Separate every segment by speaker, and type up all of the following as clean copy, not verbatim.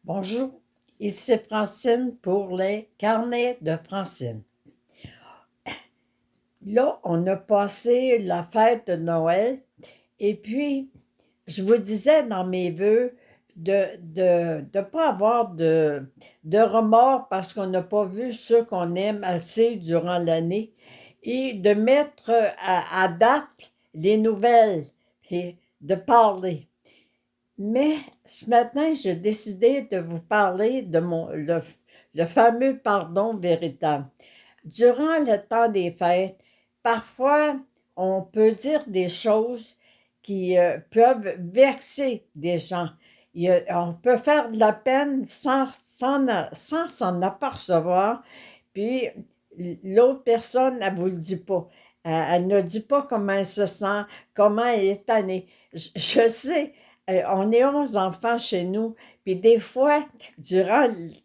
Speaker 1: Bonjour, ici Francine pour les carnets de Francine. Là, on a passé la fête de Noël et puis je vous disais dans mes vœux de pas avoir de remords parce qu'on n'a pas vu ceux qu'on aime assez durant l'année et de mettre à date les nouvelles et de parler. Mais ce matin, j'ai décidé de vous parler de le fameux pardon véritable. Durant le temps des fêtes, parfois, on peut dire des choses qui peuvent vexer des gens. On peut faire de la peine sans s'en apercevoir, puis l'autre personne, elle ne vous le dit pas. Elle ne dit pas comment elle se sent, comment elle est tannée. Je sais, on est 11 enfants chez nous, puis des fois,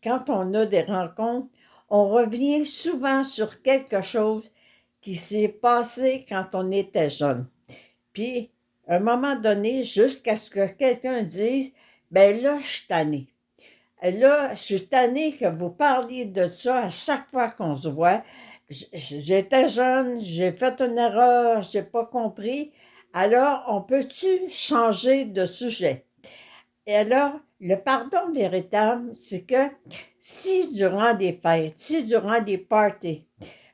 Speaker 1: quand on a des rencontres, on revient souvent sur quelque chose qui s'est passé quand on était jeune. Puis, à un moment donné, jusqu'à ce que quelqu'un dise, ben là, je suis tanné. Là, je suis tannée que vous parliez de ça à chaque fois qu'on se voit. J'étais jeune, j'ai fait une erreur, j'ai pas compris. Alors, on peut-tu changer de sujet? Et alors, le pardon véritable, c'est que si durant des fêtes, si durant des parties,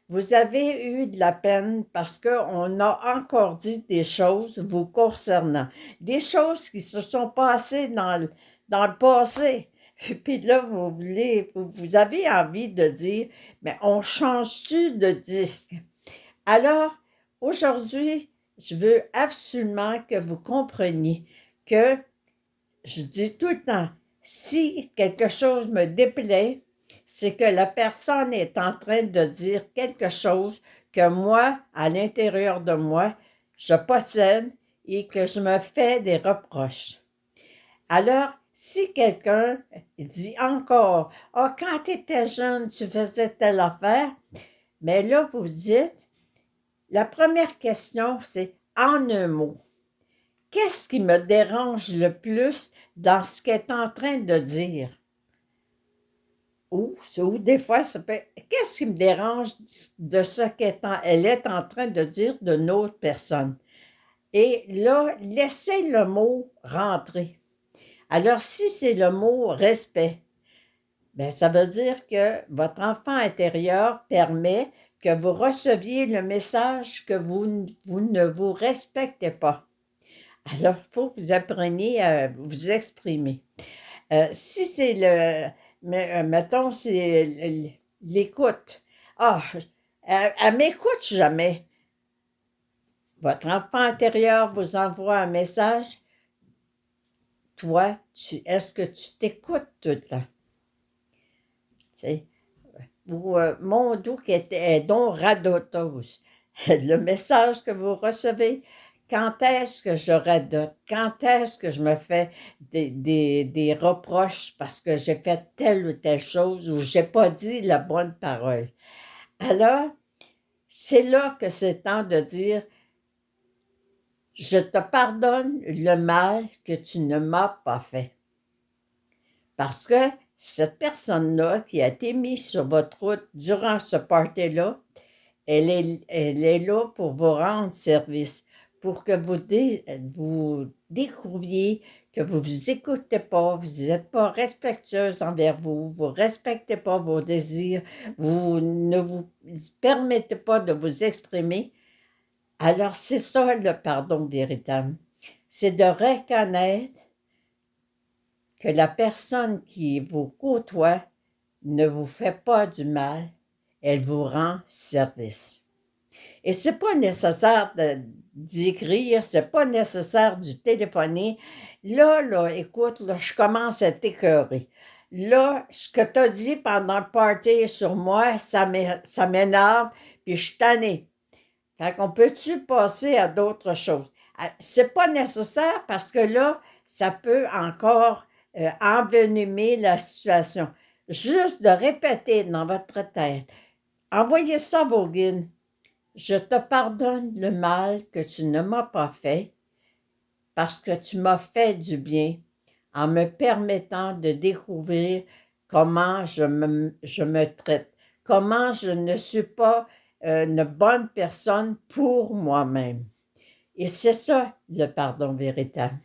Speaker 1: vous avez eu de la peine parce qu'on a encore dit des choses vous concernant, des choses qui se sont passées dans le passé. Puis là, vous avez envie de dire, mais on change-tu de disque? Alors, aujourd'hui, je veux absolument que vous compreniez que je dis tout le temps, si quelque chose me déplaît, c'est que la personne est en train de dire quelque chose que moi, à l'intérieur de moi, je possède et que je me fais des reproches. Alors, si quelqu'un dit encore, ah, quand tu étais jeune, tu faisais telle affaire, mais là, vous dites, la première question, c'est en un mot. Qu'est-ce qui me dérange le plus dans ce qu'elle est en train de dire? Ou des fois, ça peut qu'est-ce qui me dérange de ce elle est en train de dire d'une autre personne? Et là, laissez le mot rentrer. Alors, si c'est le mot respect, bien, ça veut dire que votre enfant intérieur permet que vous receviez le message que vous ne vous respectez pas. Alors, il faut que vous appreniez à vous exprimer. Si c'est mettons, c'est l'écoute. Ah, elle m'écoute jamais. Votre enfant intérieur vous envoie un message. Toi, est-ce que tu t'écoutes tout le temps? Tu sais, mon doux qui est donc radoteuse. Le message que vous recevez, quand est-ce que je radote? Quand est-ce que je me fais des reproches parce que j'ai fait telle ou telle chose ou j'ai pas dit la bonne parole? Alors, c'est là que c'est temps de dire, je te pardonne le mal que tu ne m'as pas fait. Parce que cette personne-là qui a été mise sur votre route durant ce party-là, elle est là pour vous rendre service, pour que vous découvriez que vous ne vous écoutez pas, vous n'êtes pas respectueuse envers vous, vous ne respectez pas vos désirs, vous ne vous permettez pas de vous exprimer. Alors, c'est ça le pardon véritable. C'est de reconnaître que la personne qui vous côtoie ne vous fait pas du mal, elle vous rend service. Et c'est pas nécessaire d'écrire, c'est pas nécessaire du téléphoner. Là, écoute, là, je commence à t'écœurer. Là, ce que tu as dit pendant le party sur moi, ça m'énerve, puis je suis tannée. Fait qu'on peut-tu passer à d'autres choses? C'est pas nécessaire parce que là, ça peut encore envenimer la situation. Juste de répéter dans votre tête. Envoyez ça à vos guides. Je te pardonne le mal que tu ne m'as pas fait parce que tu m'as fait du bien en me permettant de découvrir comment je me traite, comment je ne suis pas une bonne personne pour moi-même. Et c'est ça le pardon véritable.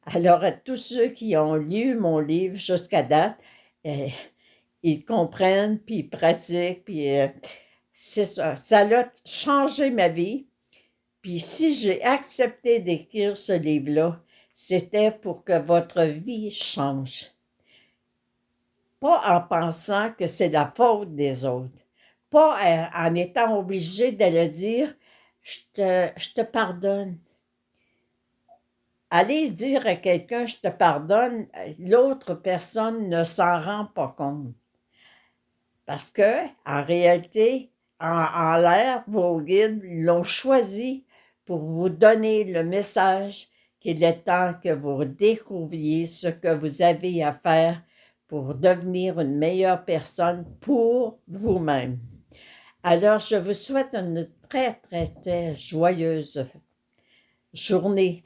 Speaker 1: Alors, à tous ceux qui ont lu mon livre jusqu'à date, euh, ils comprennent, puis ils pratiquent, puis c'est ça. Ça a changé ma vie. Puis si j'ai accepté d'écrire ce livre-là, c'était pour que votre vie change. Pas en pensant que c'est la faute des autres. Pas en étant obligé de le dire, je te pardonne. Aller dire à quelqu'un, je te pardonne, l'autre personne ne s'en rend pas compte. Parce que, en réalité, en l'air, vos guides l'ont choisi pour vous donner le message qu'il est temps que vous découvriez ce que vous avez à faire pour devenir une meilleure personne pour vous-même. Alors, je vous souhaite une très, très, très joyeuse journée.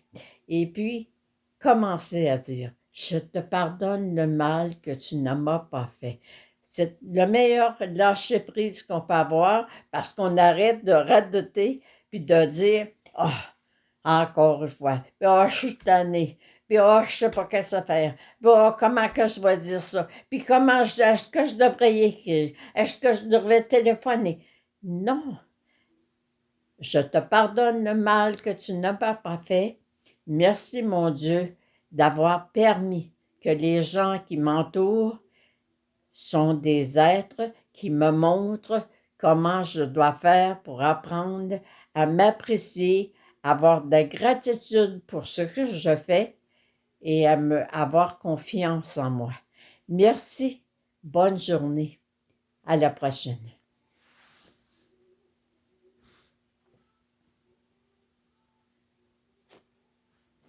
Speaker 1: Et puis, commencez à dire, je te pardonne le mal que tu ne m'as pas fait. C'est le meilleur lâcher-prise qu'on peut avoir parce qu'on arrête de radoter puis de dire, ah, encore une fois, puis ah, je suis tannée, puis ah, je sais pas qu'est-ce faire, puis ah, comment que je vais dire ça, puis est-ce que je devrais écrire, est-ce que je devrais téléphoner? Non, je te pardonne le mal que tu n'as pas fait. Merci, mon Dieu, d'avoir permis que les gens qui m'entourent sont des êtres qui me montrent comment je dois faire pour apprendre à m'apprécier, avoir de la gratitude pour ce que je fais et avoir confiance en moi. Merci, bonne journée, à la prochaine.